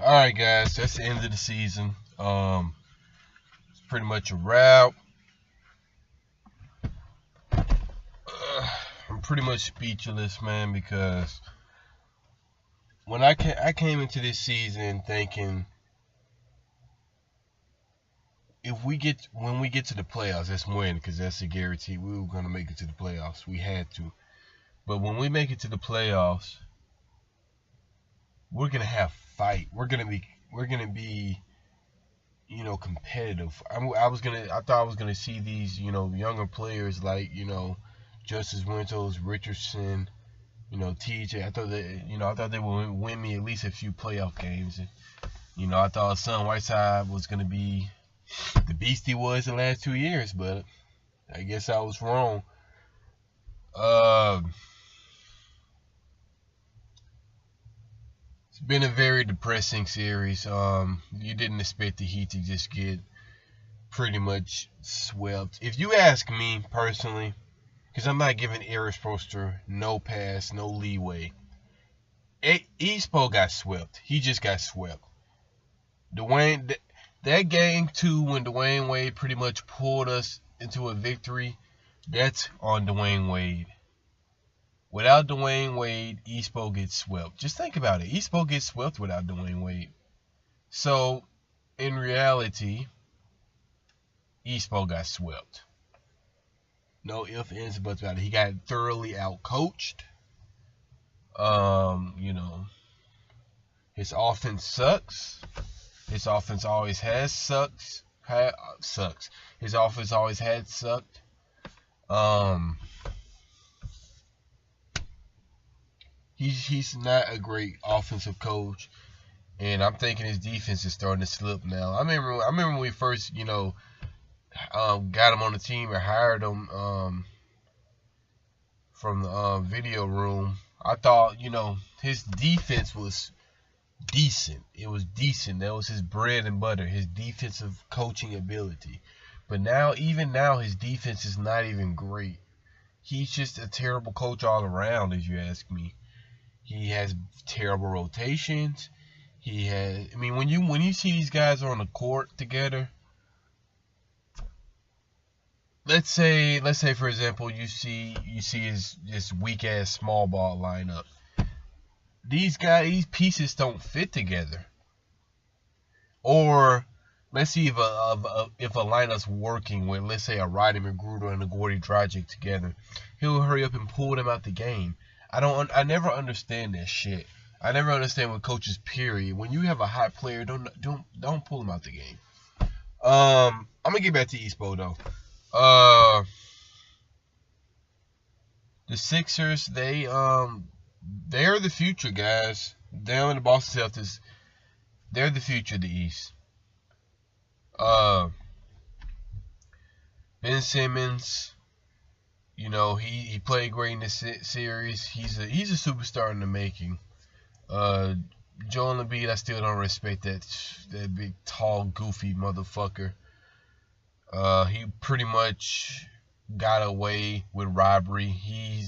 All right, guys, that's the end of the season. It's pretty much a wrap. I'm pretty much speechless, man, because when I came into this season thinking when we get to the playoffs, that's when, because that's a guarantee we were gonna make it to the playoffs. We had to, but when we make it to the playoffs, we're gonna have fight. We're gonna be competitive. I thought I was gonna see these, younger players like, Justice Winters, Richardson, TJ. I thought they would win me at least a few playoff games. And, I thought Son Whiteside was gonna be the beast he was the last 2 years, but I guess I was wrong. It's been a very depressing series. You didn't expect the Heat to just get pretty much swept. If you ask me personally, because I'm not giving Erik Spoelstra no pass, no leeway. Espo got swept. He just got swept. That game 2 when Dwayne Wade pretty much pulled us into a victory, that's on Dwayne Wade. Without Dwayne Wade, Espo gets swept. Just think about it. Espo gets swept without Dwayne Wade. So, in reality, Espo got swept. No ifs, ands, or buts about it. He got thoroughly out-coached. His offense sucks. His offense always has sucks. His offense always had sucked. He's not a great offensive coach, and I'm thinking his defense is starting to slip now. I remember when we first, got him on the team or hired him from the video room. I thought, his defense was decent. It was decent. That was his bread and butter, his defensive coaching ability. But even now, his defense is not even great. He's just a terrible coach all around, if you ask me. He has terrible rotations. When you see these guys on the court together, let's say for example, you see his weak ass small ball lineup. These pieces don't fit together. Or let's see if a lineup's working with, let's say, a Roddy McGruder and a Gordy Dragic together. He'll hurry up and pull them out the game. I never understand that shit. I never understand with coaches, period. When you have a hot player, don't pull them out the game. I'm gonna get back to Espo though. The Sixers, they're the future, guys. Them and the Boston Celtics, they're the future of the East. Ben Simmons, he played great in this series. He's a superstar in the making. Joel Embiid, I still don't respect that big, tall, goofy motherfucker. He pretty much got away with robbery.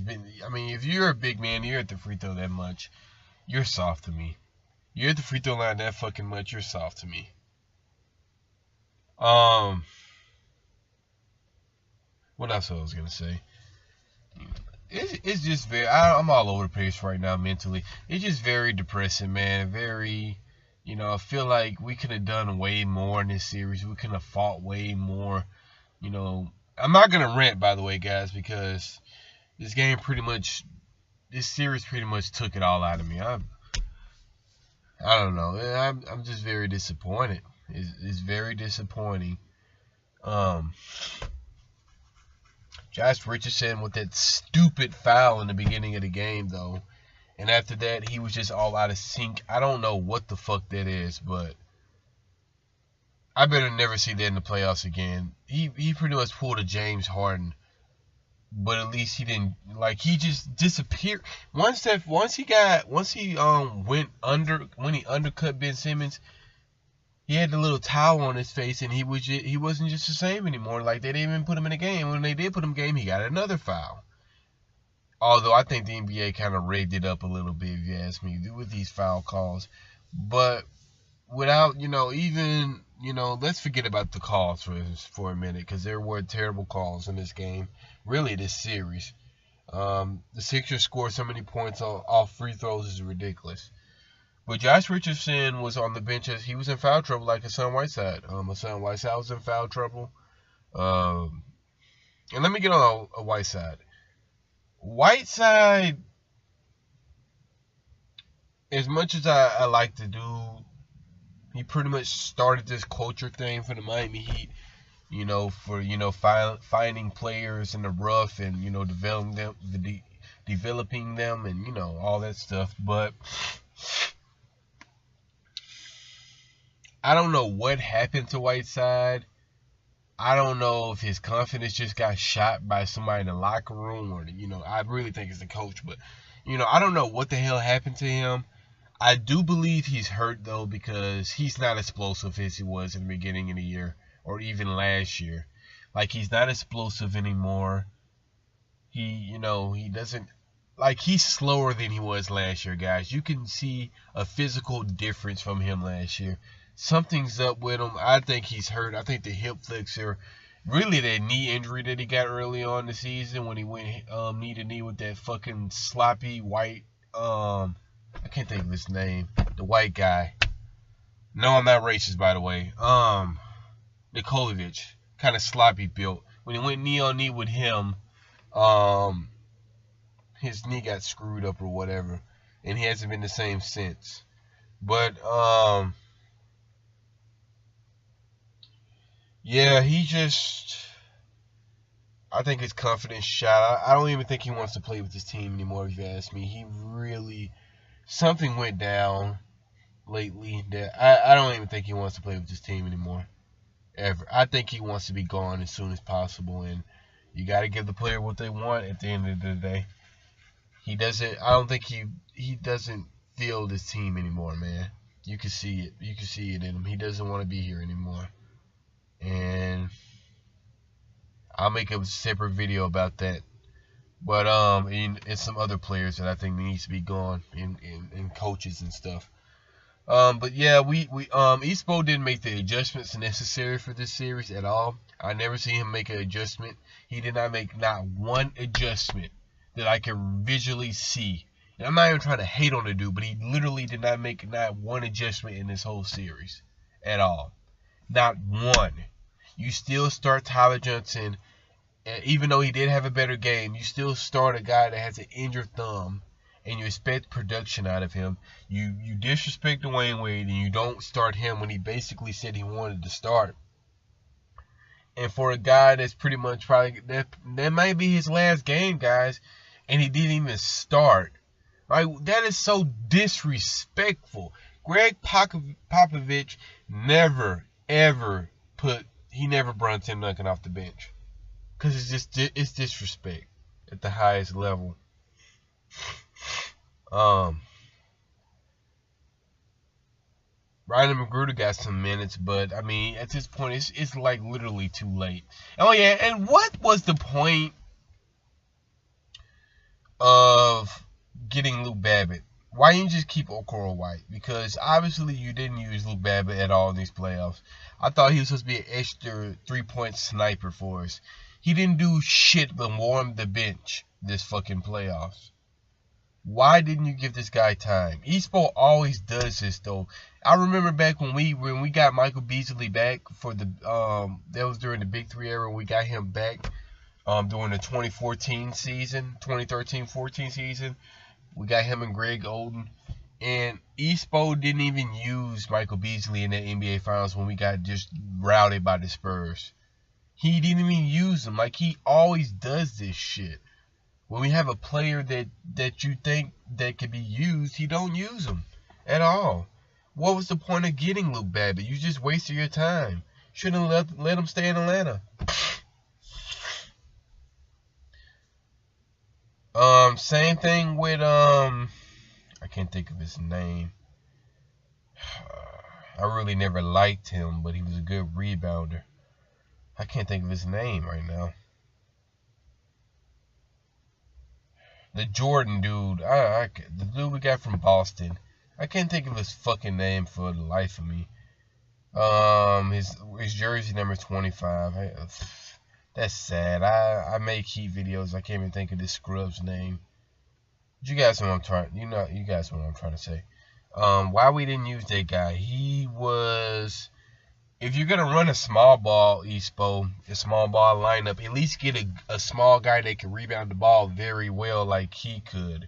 If you're a big man, you're at the free throw that much, you're soft to me. You're at the free throw line that fucking much, you're soft to me. What else I was gonna say? It's just I'm all over the place right now mentally. It's just very depressing, man. Very, I feel like we could have done way more in this series. We could have fought way more. I'm not gonna rant, by the way, guys, because this series pretty much took it all out of me. I don't know. I'm just very disappointed. It's very disappointing. Josh Richardson with that stupid foul in the beginning of the game, though. And after that, he was just all out of sync. I don't know what the fuck that is, but I better never see that in the playoffs again. He pretty much pulled a James Harden, but at least he didn't, he just disappeared. Once he went under, when he undercut Ben Simmons, he had the little towel on his face, and he wasn't just the same anymore. They didn't even put him in the game. When they did put him in the game, he got another foul. Although I think the NBA kind of rigged it up a little bit, if you ask me, with these foul calls. But without, even, let's forget about the calls for a minute, because there were terrible calls in this game, really this series. The Sixers scored so many points off free throws is ridiculous. But Josh Richardson was on the bench as he was in foul trouble, like Hassan Whiteside. Hassan Whiteside was in foul trouble. And let me get on a Whiteside. Whiteside, as much as I like to do, he pretty much started this culture thing for the Miami Heat, for finding players in the rough and developing them, and all that stuff. But I don't know what happened to Whiteside. I don't know if his confidence just got shot by somebody in the locker room, or I really think it's the coach. But I don't know what the hell happened to him. I do believe he's hurt, though, because he's not explosive as he was in the beginning of the year, or even last year. Like, he's not explosive anymore. He doesn't, he's slower than he was last year, guys. You can see a physical difference from him last year. Something's up with him. I think he's hurt. I think the hip flexor, really that knee injury that he got early on the season when he went knee to knee with that fucking sloppy white, I can't think of his name, the white guy. No, I'm not racist, by the way. Nikolovic, kind of sloppy built. When he went knee on knee with him, his knee got screwed up or whatever, and he hasn't been the same since. But yeah, I think his confidence shot. I don't even think he wants to play with this team anymore, if you ask me. He really, something went down lately that I don't even think he wants to play with this team anymore, ever. I think he wants to be gone as soon as possible, and you got to give the player what they want at the end of the day. I don't think he doesn't feel this team anymore, man. You can see it. You can see it in him. He doesn't want to be here anymore. And I'll make a separate video about that. But and some other players that I think needs to be gone, and coaches and stuff. But yeah, we Espo didn't make the adjustments necessary for this series at all. I never see him make an adjustment. He did not make not one adjustment that I can visually see. And I'm not even trying to hate on the dude, but he literally did not make not one adjustment in this whole series at all. Not one. You still start Tyler Johnson, and even though he did have a better game, you still start a guy that has an injured thumb, and you expect production out of him. You disrespect Dwayne Wade, and you don't start him when he basically said he wanted to start. And for a guy that's pretty much probably, that might be his last game, guys, and he didn't even start. Right? That is so disrespectful. Greg Popovich never, ever brought Tim Duncan off the bench. Because it's disrespect at the highest level. Ryan McGruder got some minutes, but I mean, at this point, it's like literally too late. Oh yeah, and what was the point of getting Luke Babbitt? Why didn't you just keep Okoro White? Because obviously you didn't use Luke Babbitt at all in these playoffs. I thought he was supposed to be an extra 3-point sniper for us. He didn't do shit but warm the bench this fucking playoffs. Why didn't you give this guy time? Espo always does this though. I remember back when we got Michael Beasley back for the that was during the Big 3 era. We got him back during the 2013-14 season. We got him and Greg Oden. And Espo didn't even use Michael Beasley in the NBA Finals when we got just routed by the Spurs. He didn't even use him. Like, he always does this shit. When we have a player that you think that could be used, he don't use him at all. What was the point of getting Luke Babbitt? You just wasted your time. Shouldn't have let him stay in Atlanta. Same thing with I can't think of his name. I really never liked him, but he was a good rebounder. I can't think of his name right now. The Jordan dude, the dude we got from Boston. I can't think of his fucking name for the life of me. His jersey number 25. That's sad. I make Heat videos. I can't even think of this scrub's name. But you guys know what I'm trying. You guys know what I'm trying to say. Why we didn't use that guy? He was. If you're gonna run a small ball, Espo, a small ball lineup, at least get a small guy that can rebound the ball very well, like he could.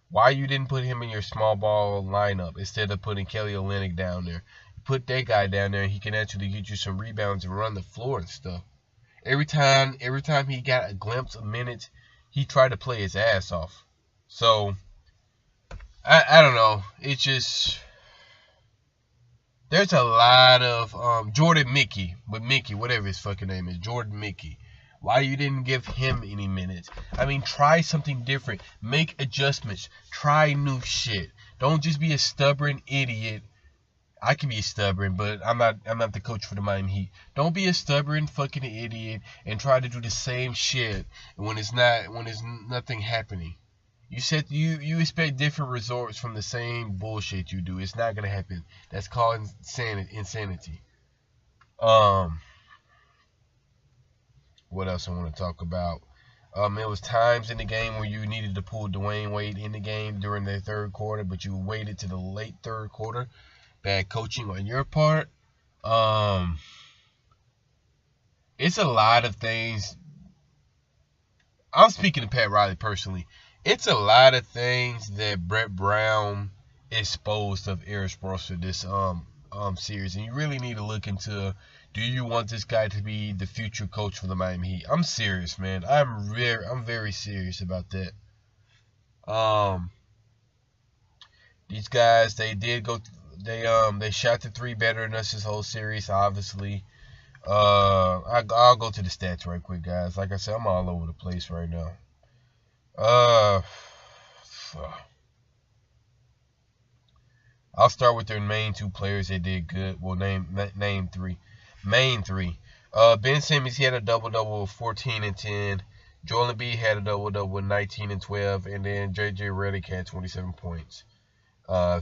Why you didn't put him in your small ball lineup instead of putting Kelly Olynyk down there? Put that guy down there, and he can actually get you some rebounds and run the floor and stuff. Every time he got a glimpse of minutes, he tried to play his ass off. So I don't know. It's just there's a lot of Jordan Mickey, whatever his fucking name is, Jordan Mickey. Why you didn't give him any minutes? I mean, try something different. Make adjustments. Try new shit. Don't just be a stubborn idiot. I can be stubborn, but I'm not the coach for the Miami Heat. Don't be a stubborn fucking idiot and try to do the same shit when it's nothing happening. You expect different results from the same bullshit you do. It's not gonna happen. That's called insanity. What else I want to talk about? It was times in the game where you needed to pull Dwayne Wade in the game during the third quarter, but you waited to the late third quarter. Bad coaching on your part. It's a lot of things. I'm speaking to Pat Riley personally. It's a lot of things that Brett Brown exposed of Eric Spoelstra this series, and you really need to look into. Do you want this guy to be the future coach for the Miami Heat? I'm serious, man. I'm very serious about that. These guys, they shot the three better than us this whole series, obviously. I'll go to the stats right quick, guys. Like I said, I'm all over the place right now. I'll start with their main two players that did good. Well, name three. Main three. Ben Simmons, he had a double-double of 14 and 10. Joel Embiid had a double-double with 19 and 12. And then J.J. Redick had 27 points.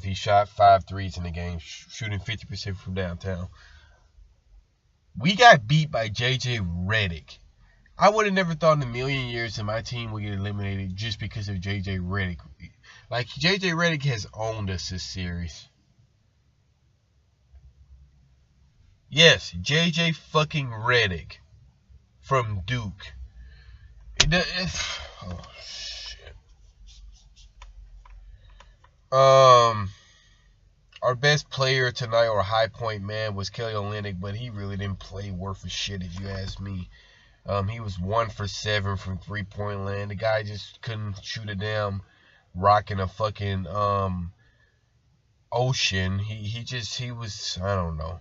He shot 5 threes in the game, shooting 50% from downtown. We got beat by J.J. Redick. I would have never thought in a million years that my team would get eliminated just because of J.J. Redick. Like, J.J. Redick has owned us this series. Yes, J.J. fucking Redick from Duke. Oh, shit. Our best player tonight, or high point man, was Kelly Olynyk, but he really didn't play worth a shit if you ask me. He was 1 for 7 from 3-point land. The guy just couldn't shoot a damn rock in a fucking ocean. He was, I don't know.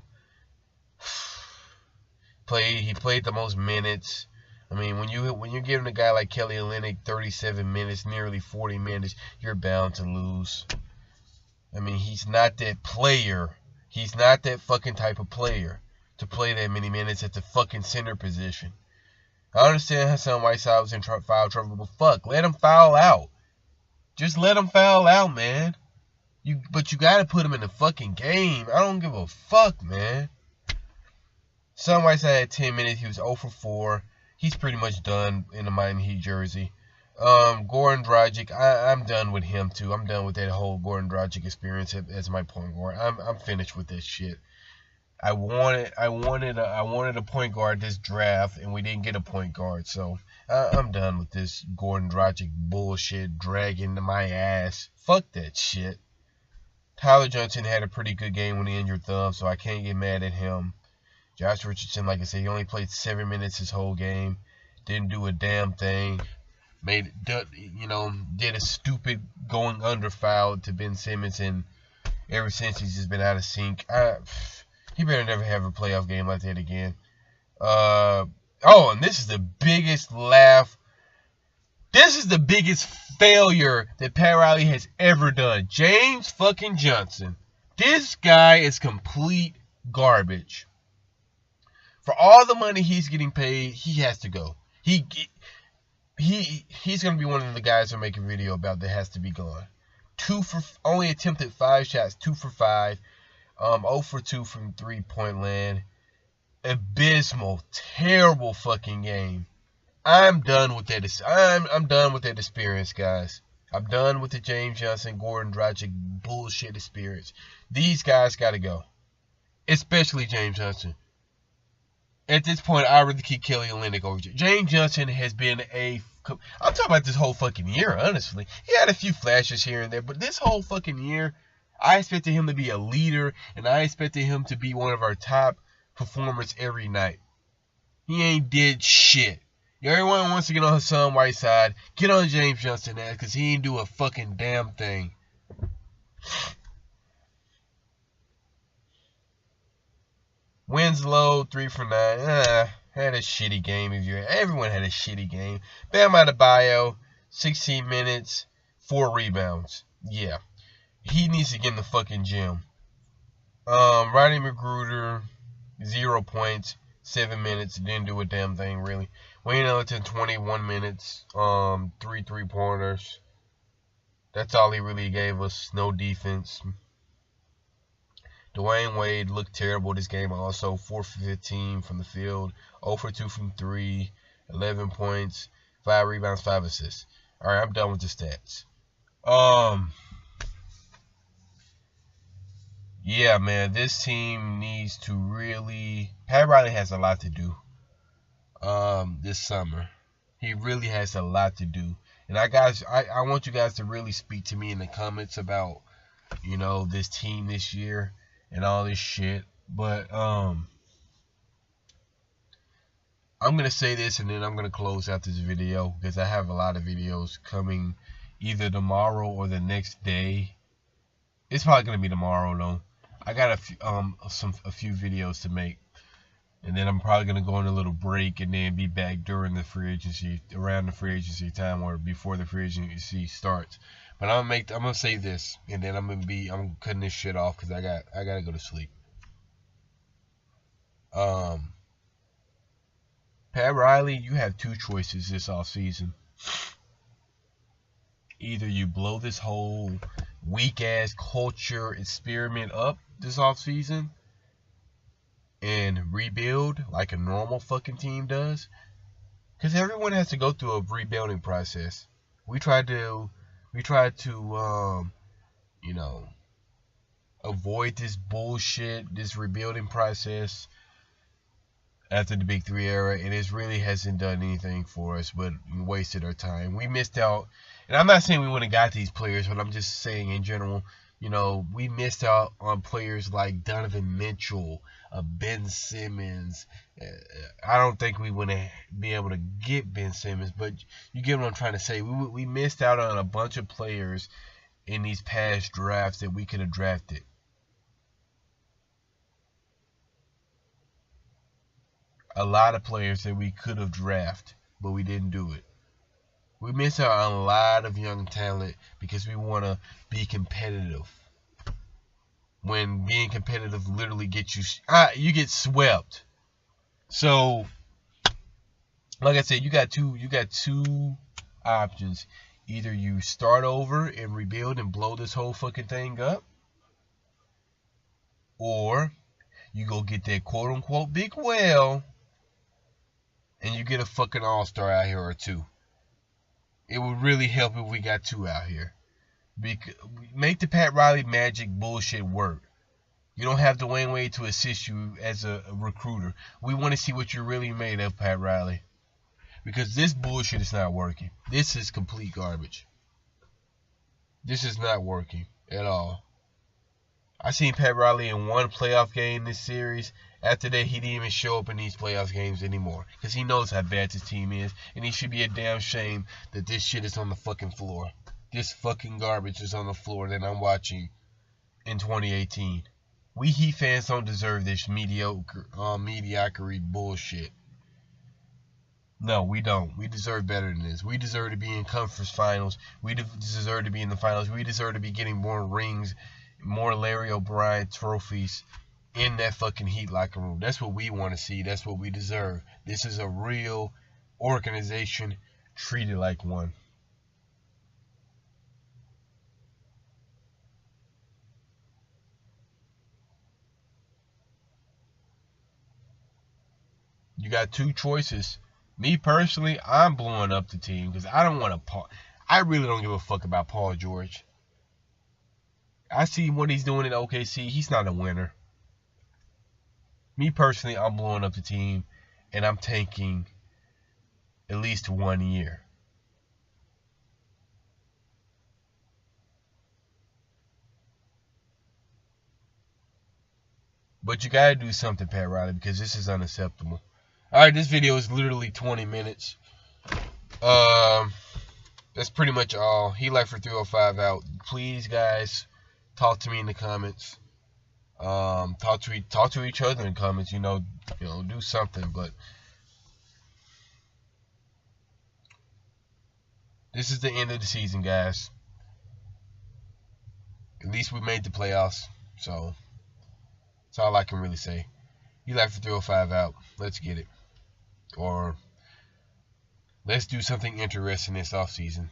He played the most minutes. I mean, when you're giving a guy like Kelly Olynyk 37 minutes, nearly 40 minutes, you're bound to lose. I mean, he's not that player. He's not that fucking type of player to play that many minutes at the fucking center position. I understand Hassan Whiteside was in foul trouble, but fuck, let him foul out. Just let him foul out, man. But you gotta put him in the fucking game. I don't give a fuck, man. Hassan Whiteside had 10 minutes. He was 0 for 4. He's pretty much done in the Miami Heat jersey. Goran Dragic, I'm done with him too. I'm done with that whole Goran Dragic experience as my point guard. I'm finished with this shit. I wanted a point guard this draft, and we didn't get a point guard. So I'm done with this Goran Dragic bullshit dragging my ass. Fuck that shit. Tyler Johnson had a pretty good game when he injured thumb, so I can't get mad at him. Josh Richardson, like I said, he only played 7 minutes his whole game. Didn't do a damn thing. Did a stupid going under foul to Ben Simmons, and ever since he's just been out of sync. He better never have a playoff game like that again. And this is the biggest laugh. This is the biggest failure that Pat Riley has ever done. James fucking Johnson. This guy is complete garbage. For all the money he's getting paid, he has to go. He's going to be one of the guys I make a video about that has to be gone. only attempted 5 shots, 2 for 5. 0 for 2 from 3-point land. Abysmal, terrible fucking game. I'm done with that. I'm done with that experience, guys. I'm done with the James Johnson, Gordon Dragic bullshit experience. These guys gotta go, especially James Johnson. At this point, I really keep Kelly Olynyk over James Johnson. Has been I'm talking about this whole fucking year, honestly. He had a few flashes here and there, but this whole fucking year, I expected him to be a leader, and I expected him to be one of our top performers every night. He ain't did shit. Everyone wants to get on Hassan Whiteside. Get on James Johnson ass, because he ain't do a fucking damn thing. Winslow, 3 for 9. Had a shitty game. Everyone had a shitty game. Bam Adebayo, 16 minutes, 4 rebounds. Yeah. He needs to get in the fucking gym. Rodney McGruder, 0 points, 7 minutes. Didn't do a damn thing, really. Wayne Ellington, 21 minutes, 3 3-pointers. That's all he really gave us. No defense. Dwayne Wade looked terrible this game also. 4 for 15 from the field. 0 for 2 from 3. 11 points. 5 rebounds, 5 assists. Alright, I'm done with the stats. Yeah, man, this team needs to really... Pat Riley has a lot to do this summer. He really has a lot to do. And I want you guys to really speak to me in the comments about, this team this year and all this shit. But I'm gonna say this and then I'm gonna close out this video, because I have a lot of videos coming either tomorrow or the next day. It's probably gonna be tomorrow though. I got a few videos to make, and then I'm probably gonna go on a little break and then be back during the free agency, around the free agency time, or before the free agency starts. But I'm gonna say this, and then I'm cutting this shit off because I gotta go to sleep. Pat Riley, you have 2 choices this offseason. Either you blow this whole weak ass culture experiment up this offseason and rebuild like a normal fucking team does, because everyone has to go through a rebuilding process. We tried to avoid this bullshit, this rebuilding process after the Big 3 era, and it really hasn't done anything for us but wasted our time. We missed out, and I'm not saying we wouldn't have got these players, but I'm just saying in general, we missed out on players like Donovan Mitchell, Ben Simmons. I don't think we wouldn't be able to get Ben Simmons, but you get what I'm trying to say. We missed out on a bunch of players in these past drafts that we could have drafted. A lot of players that we could have drafted, but we didn't do it. We miss out on a lot of young talent because we want to be competitive. When being competitive literally gets you get swept. So, like I said, you got two options. Either you start over and rebuild and blow this whole fucking thing up, or you go get that quote unquote big whale and you get a fucking all-star out here or 2. It would really help if we got 2 out here. Make the Pat Riley magic bullshit work. You don't have Dwayne Wade to assist you as a recruiter. We want to see what you're really made of, Pat Riley. Because this bullshit is not working. This is complete garbage. This is not working at all. I seen Pat Riley in 1 playoff game this series. After that, he didn't even show up in these playoff games anymore, because he knows how bad this team is, and he should be a damn shame that this shit is on the fucking floor. This fucking garbage is on the floor that I'm watching in 2018. We Heat fans don't deserve this mediocrity bullshit. No, we don't. We deserve better than this. We deserve to be in conference finals. We deserve to be in the finals. We deserve to be getting more rings, more Larry O'Brien trophies in that fucking Heat locker room. That's what we want to see. That's what we deserve. This is a real organization treated like one. You got two choices. Me personally, I'm blowing up the team because I don't want to. I really don't give a fuck about Paul George. I see what he's doing in OKC. He's not a winner. Me personally, I'm blowing up the team, and I'm tanking at least 1 year. But you gotta do something, Pat Riley, because this is unacceptable. Alright, this video is literally 20 minutes. That's pretty much all. He left for 305 out. Please, guys, talk to me in the comments. Talk to each other in comments. You know, do something. But this is the end of the season, guys. At least we made the playoffs, so that's all I can really say. He left for 305 out. Let's get it. Or let's do something interesting this offseason.